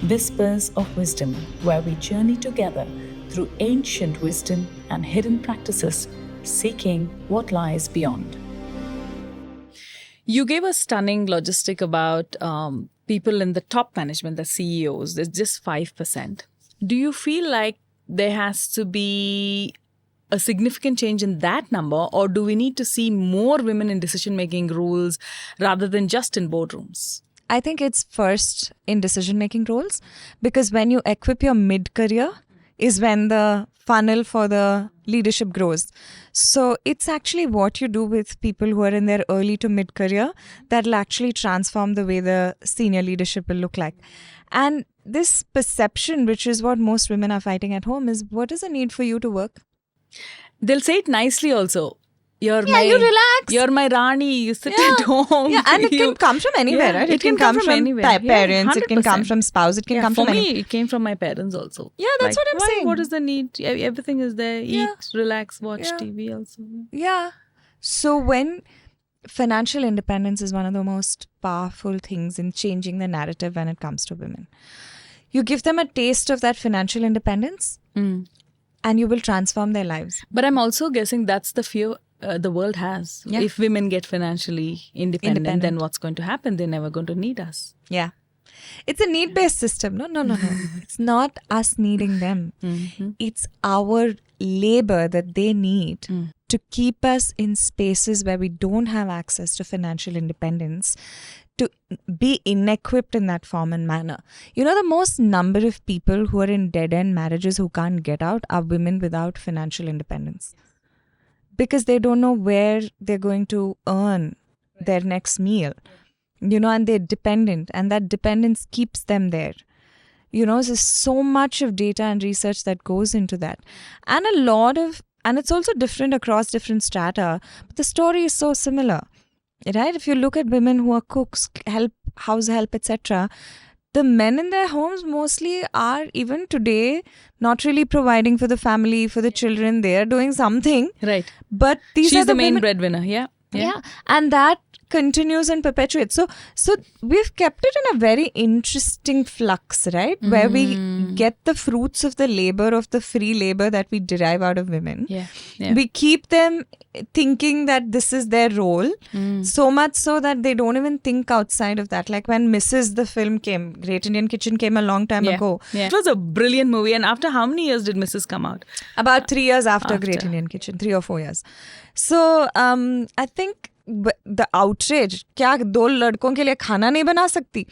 Whispers of Wisdom, where we journey together through ancient wisdom and hidden practices, seeking what lies beyond. You gave a stunning logistic about people in the top management, the CEOs. There's just 5%. Do you feel like there has to be a significant change in that number, or do we need to see more women in decision-making roles rather than just in boardrooms? I think it's first in decision-making roles, because when you equip your mid-career is when the funnel for the leadership grows. So it's actually what you do with people who are in their early to mid-career that'll actually transform the way the senior leadership will look like. And this perception, which is what most women are fighting at home, is what is the need for you to work? They'll say it nicely also. You relax. You're my Rani. You sit at home. Yeah, and it can come from anywhere, right? It can come from anywhere. Parents, it can come from spouse, it can come from For anywhere. me, it came from my parents also. Yeah, that's what I'm saying. What is the need? Everything is there. Eat, Yeah. relax, watch Yeah. TV also. Yeah. So when financial independence is one of the most powerful things in changing the narrative when it comes to women. You give them a taste of that financial independence and you will transform their lives. But I'm also guessing that's the fear the world has. Yeah. If women get financially independent, then what's going to happen? They're never going to need us. Yeah. It's a need-based system. No. It's not us needing them. It's our labor that they need to keep us in spaces where we don't have access to financial independence, to be inequipped in that form and manner. You know, the most number of people who are in dead-end marriages who can't get out are women without financial independence. Because they don't know where they're going to earn their next meal. You know, and they're dependent, and that dependence keeps them there. You know, there's so much of data and research that goes into that. And and it's also different across different strata, but the story is so similar, right? If you look at women who are cooks, house help, etc., the men in their homes mostly are, even today, not really providing for the family, for the children. They are doing something. Right. But these She's are the main women, breadwinner. Yeah. and that continues and perpetuates. So we've kept it in a very interesting flux, right? Where we get the fruits of the labor, of the free labor that we derive out of women. Yeah. We keep them thinking that this is their role, so much so that they don't even think outside of that. Like when Mrs. the film came, Great Indian Kitchen came a long time ago. Yeah. It was a brilliant movie. And after how many years did Mrs. come out? About 3 years after Great Indian Kitchen, 3 or 4 years. So I think the outrage, क्या दो लड़कों के लिए खाना नहीं बना सकती?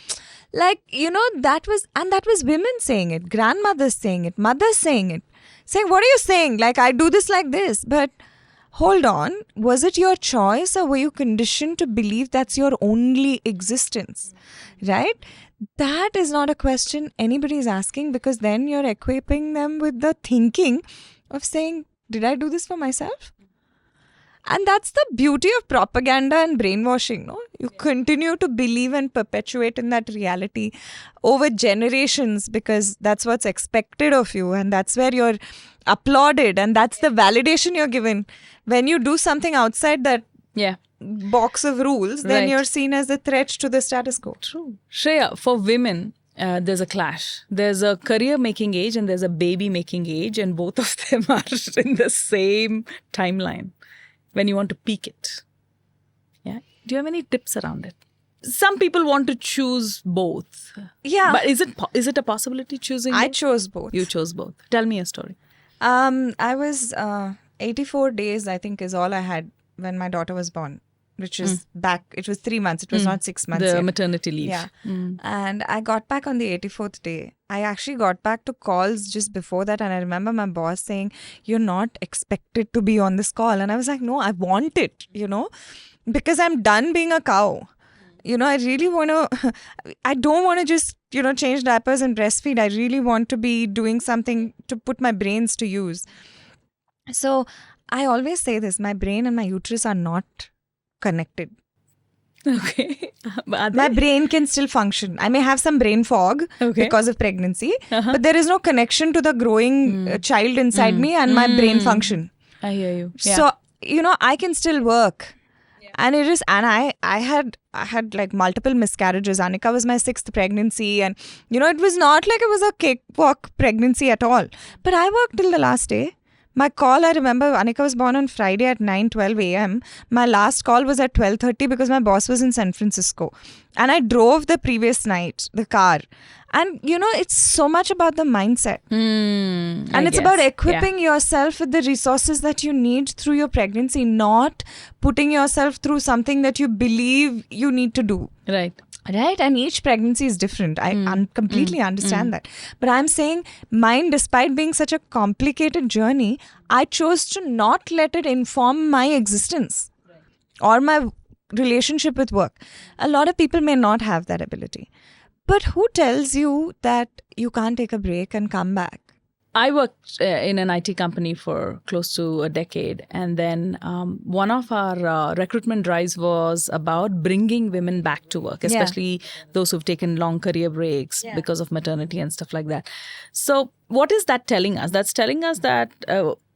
Like, you know, that was women saying it, grandmothers saying it, mothers saying it, saying, what are you saying? Like, I do this like this. But hold on, was it your choice, or were you conditioned to believe that's your only existence? Right? That is not a question anybody is asking, because then you're equipping them with the thinking of saying, did I do this for myself? And that's the beauty of propaganda and brainwashing, no? You continue to believe and perpetuate in that reality over generations, because that's what's expected of you, and that's where you're applauded, and that's the validation you're given. When you do something outside that box of rules, then you're seen as a threat to the status quo. True. Shreya, for women, there's a clash. There's a career-making age and there's a baby-making age, and both of them are in the same timeline when you want to peak it. Yeah. Do you have any tips around it? Some people want to choose both. Yeah. But is it a possibility choosing I both? chose both. You chose both. Tell me a story. I was 84 days, I think, is all I had when my daughter was born, which is back. It was 3 months. It was not 6 months The yet. maternity leave. Yeah. And I got back on the 84th day. I actually got back to calls just before that. And I remember my boss saying, you're not expected to be on this call. And I was like, no, I want it, you know, because I'm done being a cow. You know, I really want to, I don't want to just, you know, change diapers and breastfeed. I really want to be doing something to put my brains to use. So I always say this, my brain and my uterus are not connected. Okay. My brain can still function. I may have some brain fog because of pregnancy, but there is no connection to the growing child inside me and my brain function. I hear you. Yeah. So, you know, I can still work. And it is, and I had like multiple miscarriages. Anika was my 6th pregnancy, and it was not like it was a cakewalk pregnancy at all. But I worked till the last day. My call, I remember, Anika was born on Friday at 9:12 a.m. My last call was at 12:30 because my boss was in San Francisco. And I drove the previous night, the car. And, it's so much about the mindset. And it's about equipping yourself with the resources that you need through your pregnancy, not putting yourself through something that you believe you need to do. Right. Right? And each pregnancy is different. I completely understand that. But I'm saying mine, despite being such a complicated journey, I chose to not let it inform my existence or my relationship with work. A lot of people may not have that ability. But who tells you that you can't take a break and come back? I worked in an IT company for close to a decade. And then one of our recruitment drives was about bringing women back to work, especially those who've taken long career breaks because of maternity and stuff like that. So what is that telling us? That's telling us that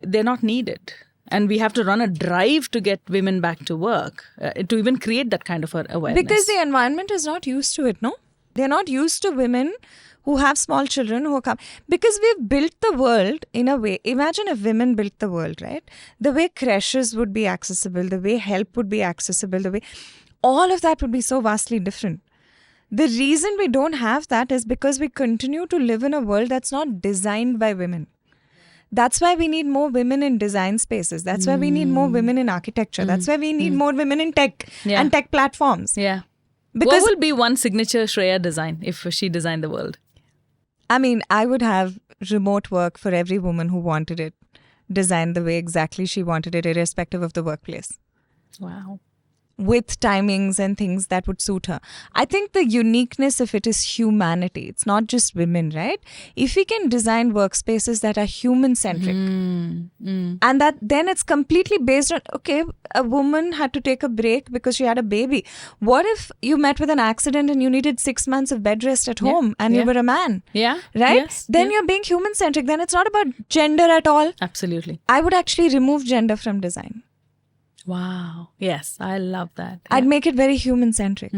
they're not needed. And we have to run a drive to get women back to work, to even create that kind of awareness. Because the environment is not used to it, no? They're not used to women who have small children who come. Because we've built the world in a way. Imagine if women built the world, right? The way creches would be accessible, the way help would be accessible, the way all of that would be so vastly different. The reason we don't have that is because we continue to live in a world that's not designed by women. That's why we need more women in design spaces. That's why we need more women in architecture. That's why we need more women in tech and tech platforms. Yeah. Because what will be one signature Shreya design if she designed the world? I mean, I would have remote work for every woman who wanted it, designed the way exactly she wanted it, irrespective of the workplace. Wow. With timings and things that would suit her. I think the uniqueness of it is humanity. It's not just women, right? If we can design workspaces that are human-centric, and that then it's completely based on, okay, a woman had to take a break because she had a baby. What if you met with an accident and you needed 6 months of bed rest at home and you were a man? Yeah. Right? Yes. Then you're being human-centric. Then it's not about gender at all. Absolutely. I would actually remove gender from design. Wow. Yes, I love that. I'd make it very human-centric.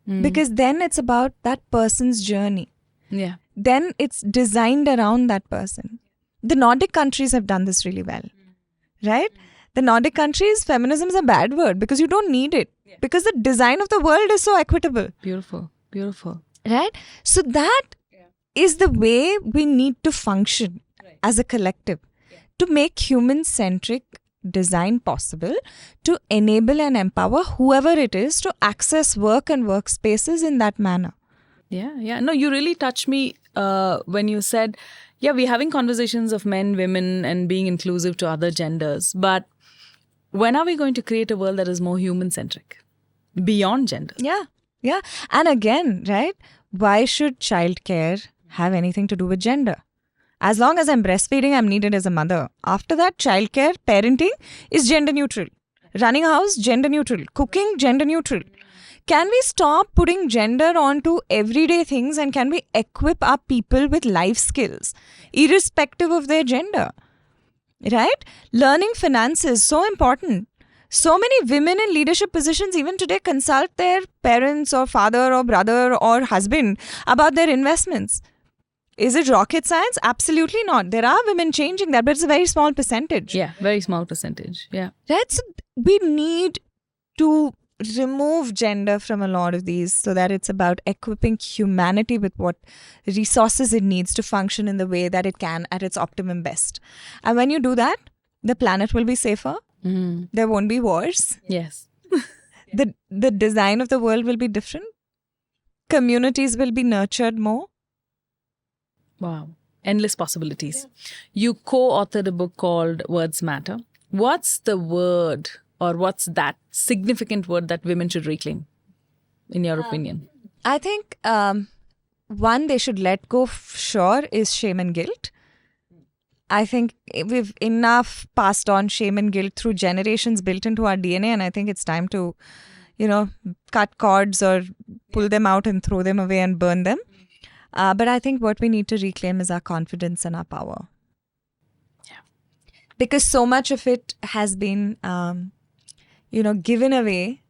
Because then it's about that person's journey. Yeah. Then it's designed around that person. The Nordic countries have done this really well. Right? The Nordic countries, feminism is a bad word because you don't need it. Because the design of the world is so equitable. Beautiful. Beautiful. Right? So that is the way we need to function as a collective. To make human-centric design possible, to enable and empower whoever it is to access work and workspaces in that manner. Yeah. No, you really touched me when you said, we're having conversations of men, women, and being inclusive to other genders. But when are we going to create a world that is more human-centric, beyond gender? Yeah. And again, right? Why should childcare have anything to do with gender? As long as I'm breastfeeding, I'm needed as a mother. After that, childcare, parenting is gender neutral. Running a house, gender neutral. Cooking, gender neutral. Can we stop putting gender onto everyday things and can we equip our people with life skills, irrespective of their gender? Right? Learning finance is so important. So many women in leadership positions even today consult their parents or father or brother or husband about their investments. Is it rocket science? Absolutely not. There are women changing that, but it's a very small percentage. Yeah, very small percentage. Yeah. Right? So we need to remove gender from a lot of these so that it's about equipping humanity with what resources it needs to function in the way that it can at its optimum best. And when you do that, the planet will be safer. There won't be wars. Yes. The design of the world will be different. Communities will be nurtured more. Wow. Endless possibilities. You co-authored a book called Words Matter. What's the word or what's that significant word that women should reclaim, in your opinion? I think one they should let go sure is shame and guilt. I think we've enough passed on shame and guilt through generations built into our DNA, and I think it's time to, cut cords or pull them out and throw them away and burn them. But I think what we need to reclaim is our confidence and our power. Yeah. Because so much of it has been, given away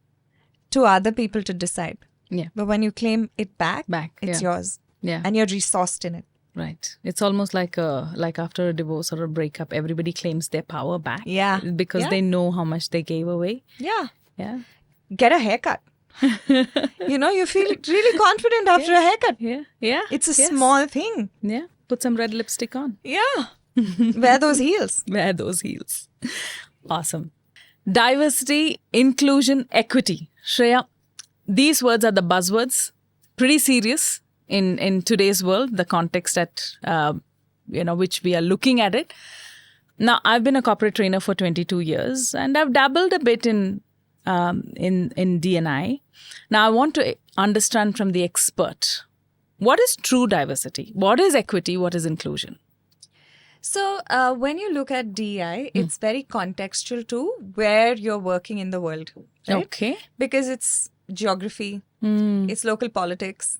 to other people to decide. Yeah. But when you claim it back, it's yours. Yeah. And you're resourced in it. Right. It's almost like after a divorce or a breakup, everybody claims their power back. Yeah. Because they know how much they gave away. Yeah. Yeah. Get a haircut. You feel really confident after a haircut. Yeah. Yeah. It's a small thing. Yeah. Put some red lipstick on. Yeah. Wear those heels. Wear those heels. Awesome. Diversity, inclusion, equity. Shreya, these words are the buzzwords. Pretty serious in today's world, the context at which we are looking at it. Now, I've been a corporate trainer for 22 years and I've dabbled a bit in D&I. Now, I want to understand from the expert, what is true diversity? What is equity? What is inclusion? So, when you look at DEI, it's very contextual to where you're working in the world. Right? Okay. Because it's geography, it's local politics,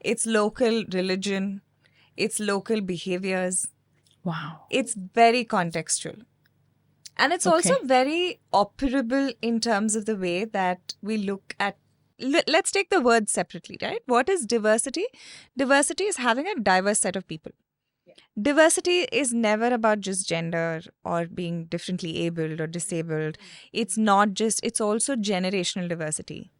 it's local religion, it's local behaviors. Wow. It's very contextual. And it's also very operable in terms of the way that we look at. Let's take the words separately, right? What is diversity? Diversity is having a diverse set of people. Diversity is never about just gender or being differently abled or disabled. It's also generational diversity,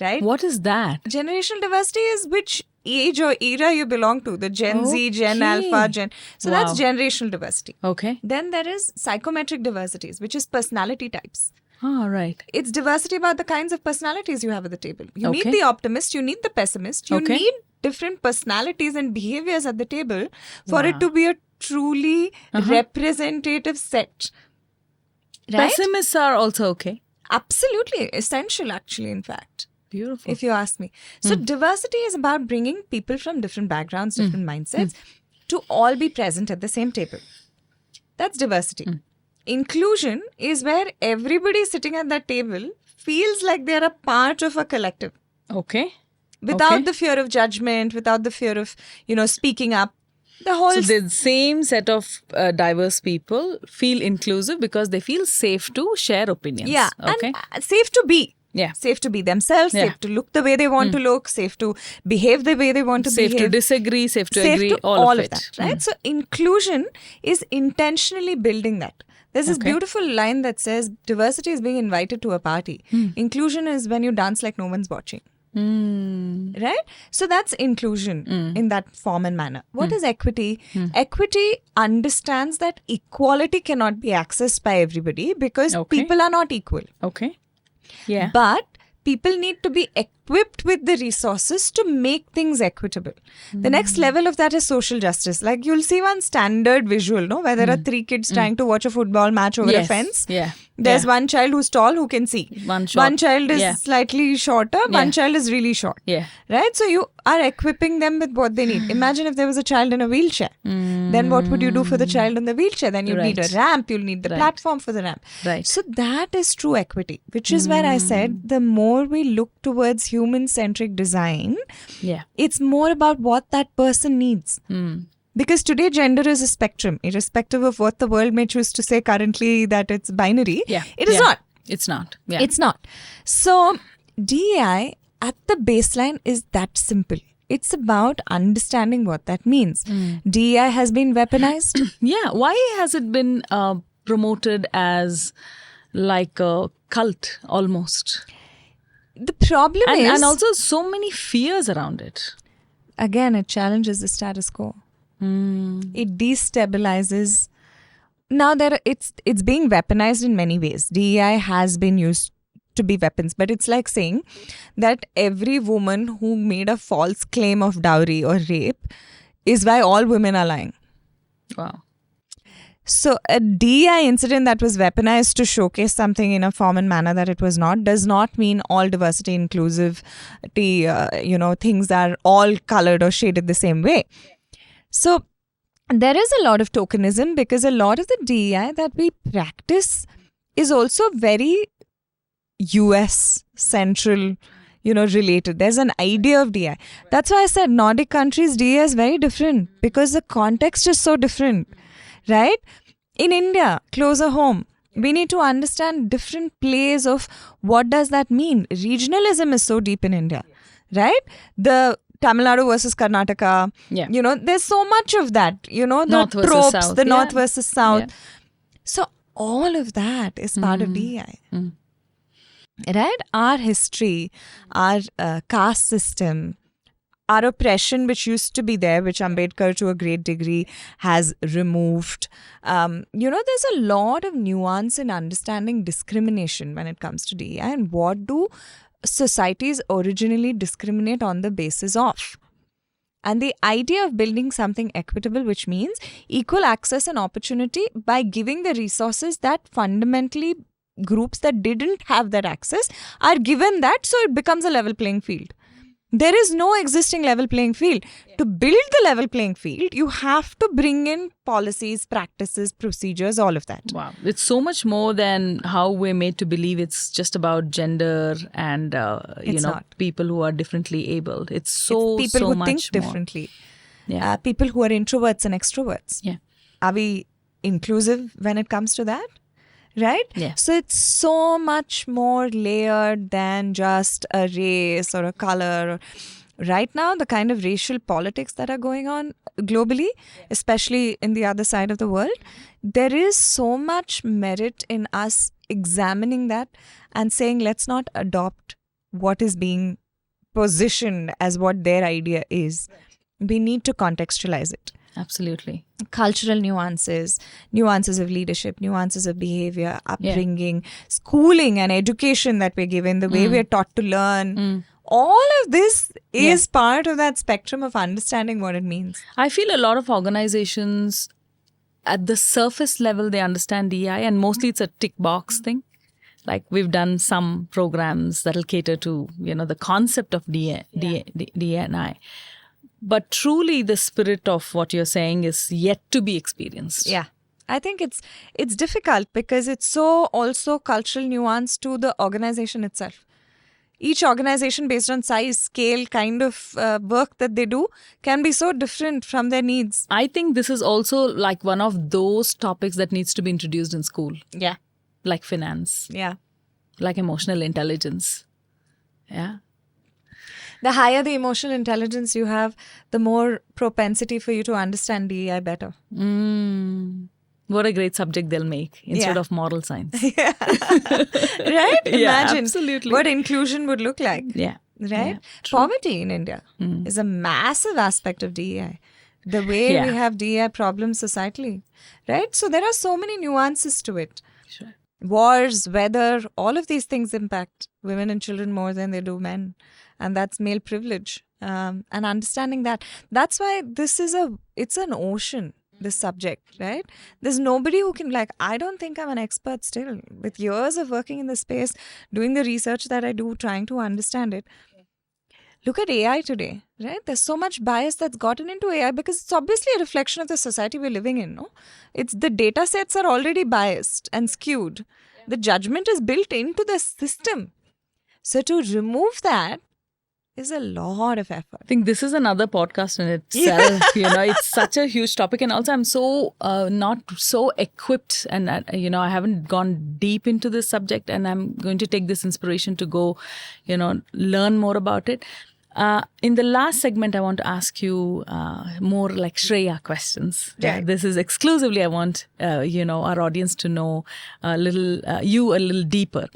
right? What is that? Generational diversity is which age or era you belong to, the Gen Z, Gen Alpha, Gen. So that's generational diversity. Okay. Then there is psychometric diversities, which is personality types. Oh, right. It's diversity about the kinds of personalities you have at the table. You need the optimist, you need the pessimist, you need different personalities and behaviors at the table for it to be a truly representative set. Right? Pessimists are also okay. Absolutely. Essential, actually, in fact. Beautiful. If you ask me. So diversity is about bringing people from different backgrounds, different mindsets to all be present at the same table. That's diversity. Inclusion is where everybody sitting at that table feels like they're a part of a collective. Okay. Without the fear of judgment, without the fear of, speaking up. So the same set of diverse people feel inclusive because they feel safe to share opinions. Yeah. Okay. And safe to be. Yeah. Safe to be themselves, safe to look the way they want to look, safe to behave the way they want to behave. Safe to disagree, safe to agree, all of it. That, right? So inclusion is intentionally building that. There's this beautiful line that says diversity is being invited to a party. Inclusion is when you dance like no one's watching. Right? So that's inclusion in that form and manner. What is equity? Equity understands that equality cannot be accessed by everybody because people are not equal. Okay. Yeah. But people need to be equipped with the resources to make things equitable. The next level of that is social justice. Like you'll see one standard visual, no? Where there are 3 kids trying to watch a football match over a fence. Yeah. There's one child who's tall who can see. One child is slightly shorter. One child is really short. Yeah. Right? So you are equipping them with what they need. Imagine if there was a child in a wheelchair. Then what would you do for the child in the wheelchair? Then you'd need a ramp. You'll need the platform for the ramp. Right. So that is true equity, which is where I said the more we look towards human-centric design, it's more about what that person needs. Because today gender is a spectrum, irrespective of what the world may choose to say currently that it's binary. It is not. It's not. Yeah. It's not. So DEI at the baseline is that simple. It's about understanding what that means. DEI has been weaponized. Yeah. Why has it been promoted as like a cult almost? The problem is... And also so many fears around it. Again, it challenges the status quo. It destabilizes. Now it's being weaponized in many ways. DEI has been used to be weapons, but it's like saying that every woman who made a false claim of dowry or rape is why all women are lying. Wow. So a DEI incident that was weaponized to showcase something in a form and manner that it was not does not mean all diversity, inclusivity, things are all colored or shaded the same way. So there is a lot of tokenism because a lot of the DEI that we practice is also very US central, related. There's an idea of DEI. That's why I said Nordic countries DEI is very different because the context is so different, right? In India, closer home, We need to understand different plays of what does that mean. Regionalism is so deep in India, right? The Tamil Nadu versus Karnataka, Yeah. there's so much of that, the North versus tropes, South, the yeah. North versus South. Yeah. So all of that is part of DEI. Right? Our history, our caste system, our oppression, which used to be there, which Ambedkar to a great degree has removed. There's a lot of nuance in understanding discrimination when it comes to DEI and what do societies originally discriminate on the basis of. And the idea of building something equitable, which means equal access and opportunity by giving the resources that fundamentally groups that didn't have that access are given that, so it becomes a level playing field. There is no existing level playing field. To build the level playing field, you have to bring in policies, practices, procedures, all of that. Wow. It's so much more than how we're made to believe it's just about gender and, It's not. people who are differently abled. It's so, It's people so who much think more. differently. Yeah. People who are introverts and extroverts. Yeah. Are we inclusive when it comes to that? Right? Yeah. So it's so much more layered than just a race or a color. Right now, the kind of racial politics that are going on globally, especially in the other side of the world, there is so much merit in us examining that and saying, let's not adopt what is being positioned as what their idea is. We need to contextualize it. Absolutely. Cultural nuances of leadership, nuances of behavior, upbringing, schooling and education that we're given, the way we're taught to learn. All of this is part of that spectrum of understanding what it means. I feel a lot of organizations at the surface level, they understand DEI and mostly it's a tick box thing. Like we've done some programs that'll cater to, the concept of DEI. But truly the spirit of what you're saying is yet to be experienced. Yeah. I think it's difficult because it's so also cultural nuance to the organization itself. Each organization based on size, scale, kind of work that they do can be so different from their needs. I think this is also like one of those topics that needs to be introduced in school. Yeah. Like finance, Yeah. like emotional intelligence. Yeah. The higher the emotional intelligence you have, the more propensity for you to understand DEI better. What a great subject they'll make instead of moral science. Right? Imagine absolutely. what inclusion would look like. Yeah. Right? Yeah, true. Poverty in India is a massive aspect of DEI. The way Yeah. we have DEI problems societally. Right? So there are so many nuances to it. Sure. Wars, weather, all of these things impact women and children more than they do men. And that's male privilege. And understanding that. That's why it's an ocean, this subject, right? There's nobody who can, I don't think I'm an expert still. With years of working in the space, doing the research that I do, trying to understand it. Look at AI today, right? There's so much bias that's gotten into AI because it's obviously a reflection of the society we're living in, no? It's the data sets are already biased and skewed. The judgment is built into the system. So to remove that is a lot of effort. I think this is another podcast in itself. It's such a huge topic. And also I'm so not so equipped and, I haven't gone deep into this subject and I'm going to take this inspiration to go, learn more about it. In the last segment, I want to ask you more like Shreya questions. Yeah. This is exclusively, I want, our audience to know a little deeper.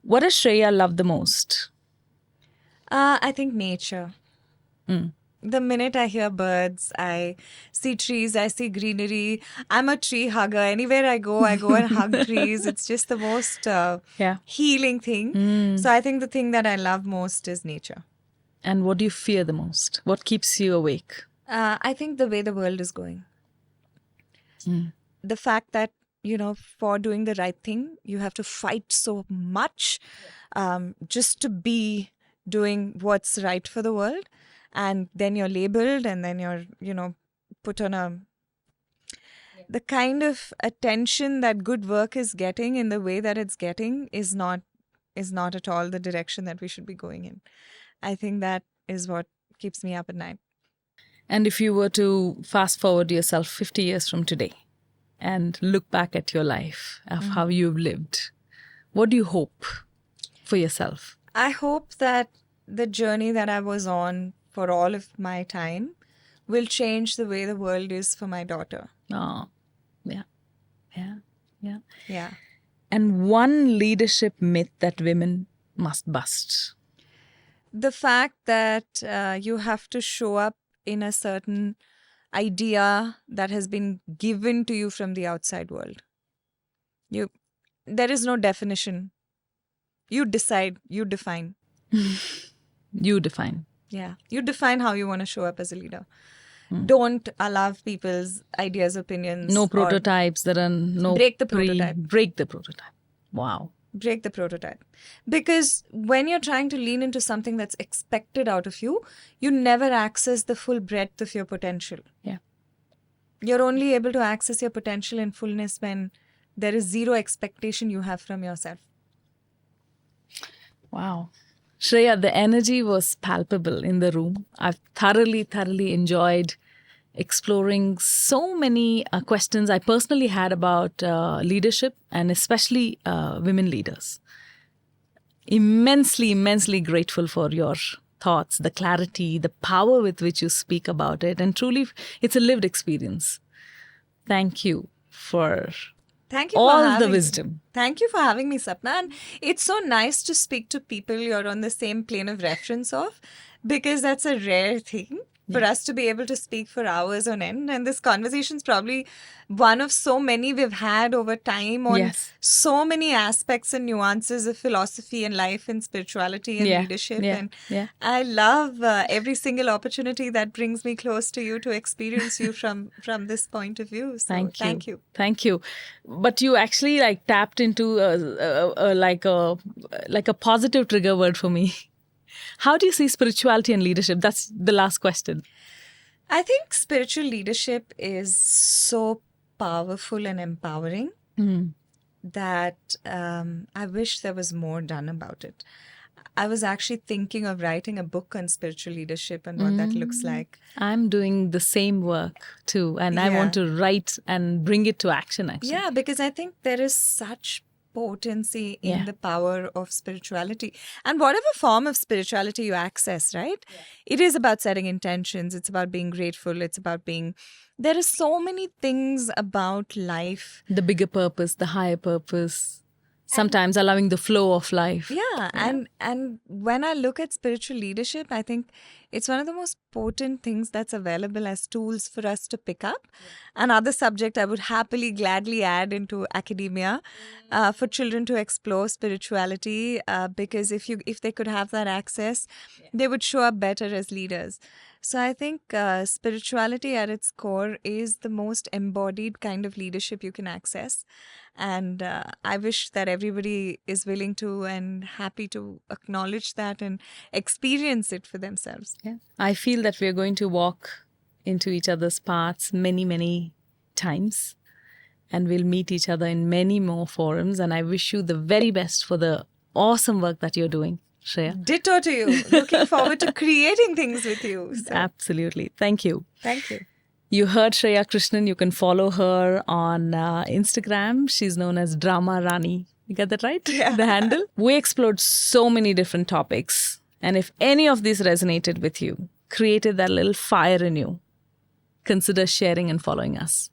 What does Shreya love the most? I think nature. The minute I hear birds, I see trees, I see greenery. I'm a tree hugger. Anywhere I go and hug trees. It's just the most healing thing. So I think the thing that I love most is nature. And what do you fear the most? What keeps you awake? I think the way the world is going. The fact that, for doing the right thing, you have to fight so much just to be doing what's right for the world. And then you're labeled and then you're, put on the kind of attention that good work is getting in the way that it's getting is not at all the direction that we should be going in. I think that is what keeps me up at night. And if you were to fast forward yourself 50 years from today, and look back at your life of how you've lived, what do you hope for yourself? I hope that the journey that I was on for all of my time will change the way the world is for my daughter. Oh, yeah. Yeah. And one leadership myth that women must bust. The fact that you have to show up in a certain idea that has been given to you from the outside world. There is no definition. You decide, you define. You define. Yeah. You define how you want to show up as a leader. Don't allow people's ideas, opinions. No or prototypes. There are no... Break the prototype. Break the prototype. Wow. Break the prototype. Because when you're trying to lean into something that's expected out of you, you never access the full breadth of your potential. Yeah. You're only able to access your potential in fullness when there is zero expectation you have from yourself. Wow. Shreya, the energy was palpable in the room. I've thoroughly enjoyed exploring so many questions I personally had about leadership and especially women leaders. Immensely grateful for your thoughts, the clarity, the power with which you speak about it. And truly, it's a lived experience. Thank you for Thank you all for the having wisdom. Thank you for having me, Sapna. And it's so nice to speak to people you're on the same plane of reference of, because that's a rare thing for us to be able to speak for hours on end. And this conversation is probably one of so many we've had over time on so many aspects and nuances of philosophy and life and spirituality and leadership. And I love every single opportunity that brings me close to you, to experience you from this point of view. So thank you. Thank you. But you actually tapped into like a positive trigger word for me. How do you see spirituality and leadership? That's the last question. I think spiritual leadership is so powerful and empowering that I wish there was more done about it. I was actually thinking of writing a book on spiritual leadership and what that looks like. I'm doing the same work too. And I want to write and bring it to action, actually. Yeah, because I think there is such potency in the power of spirituality. And whatever form of spirituality you access, right? It is about setting intentions. It's about being grateful. It's about being... There are so many things about life. The bigger purpose, the higher purpose. Sometimes allowing the flow of life. Yeah. And when I look at spiritual leadership, I think it's one of the most potent things that's available as tools for us to pick up. Another subject I would happily, gladly add into academia for children to explore spirituality, because if they could have that access, they would show up better as leaders. So I think spirituality at its core is the most embodied kind of leadership you can access. And I wish that everybody is willing to and happy to acknowledge that and experience it for themselves. Yeah. I feel that we're going to walk into each other's paths many times. And we'll meet each other in many more forums. And I wish you the very best for the awesome work that you're doing, Shreya. Ditto to you. Looking forward to creating things with you. So. Absolutely. Thank you. Thank you. You heard Shreya Krishnan. You can follow her on Instagram. She's known as Drama Rani. You got that right? Yeah. The handle? We explored so many different topics. And if any of these resonated with you, created that little fire in you, consider sharing and following us.